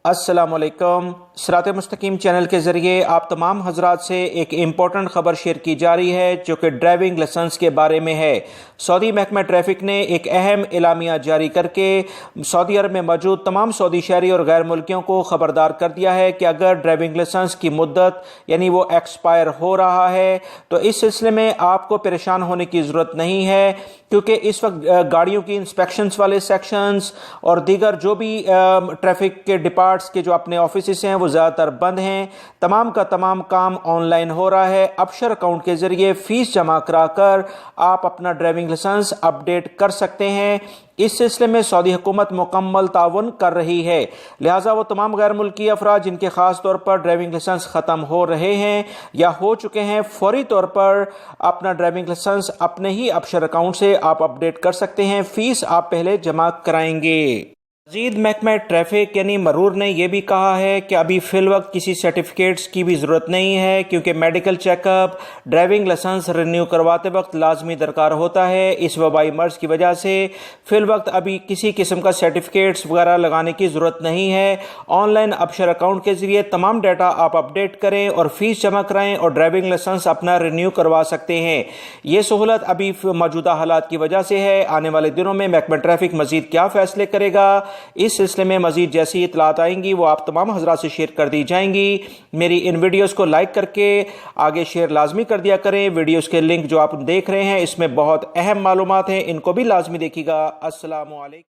अस्सलाम वालेकुम। सिरात.e.मुस्तकीम चैनल के ज़रिए आप तमाम हजरात से एक इम्पॉर्टेंट ख़बर शेयर की जा रही है जो कि ड्राइविंग लाइसेंस के बारे में है। सऊदी महकमा ट्रैफिक ने एक अहम एलामिया जारी करके सऊदी अरब में मौजूद तमाम सऊदी शहरी और गैर मुल्कियों को ख़बरदार कर दिया है कि अगर ड्राइविंग लाइसेंस की मुद्दत यानी वो एक्सपायर हो रहा है तो इस सिलसिले में आपको परेशान होने की ज़रूरत नहीं है, क्योंकि इस वक्त गाड़ियों की इंस्पेक्शंस वाले सेक्शंस और दीगर जो भी ट्रैफिक के डिपार्ट्स के जो अपने ऑफिस हैं वो ज़्यादातर बंद हैं। तमाम का तमाम काम ऑनलाइन हो रहा है। अबशर अकाउंट के ज़रिए फ़ीस जमा कराकर आप अपना ड्राइविंग लाइसेंस अपडेट कर सकते हैं। इस सिलसिले में सऊदी हुकूमत मुकम्मल ताउन कर रही है, लिहाजा वो तमाम गैर मुल्की अफराद जिनके ख़ास तौर पर ड्राइविंग लाइसेंस ख़त्म हो रहे हैं या हो चुके हैं, फौरी तौर पर अपना ड्राइविंग लाइसेंस अपने ही अबशर अकाउंट से आप अपडेट कर सकते हैं। फ़ीस आप पहले जमा कराएंगे। मज़ीद महकमा ट्रैफिक यानी मरूर ने यह भी कहा है कि अभी फ़िल वक्त किसी सर्टिफिकेट्स की भी ज़रूरत नहीं है, क्योंकि medical checkup driving licence renew करवाते वक्त लाजमी दरकार होता है। इस वबाई मर्ज़ की वजह से फ़िल वक्त अभी किसी किस्म का सर्टिफिकेट्स वगैरह लगाने की ज़रूरत नहीं है। ऑनलाइन अबशर अकाउंट के ज़रिए तमाम डाटा आप अपडेट करें और फ़ीस जमा कराएँ और ड्राइविंग लाइसेंस अपना रिन्यू करवा सकते हैं। ये सहूलत अभी मौजूदा हालात की वजह से है। आने वाले दिनों में महकमा ट्रैफिक मज़ीद क्या फ़ैसले करेगा, इस सिलसिले में मजीद जैसी इतलात आएंगी वो आप तमाम हजरात से शेयर कर दी जाएंगी। मेरी इन वीडियोस को लाइक करके आगे शेयर लाजमी कर दिया करें। वीडियोस के लिंक जो आप देख रहे हैं इसमें बहुत अहम मालूमात हैं, इनको भी लाजमी देखिएगा। अस्सलामु अलैकुम।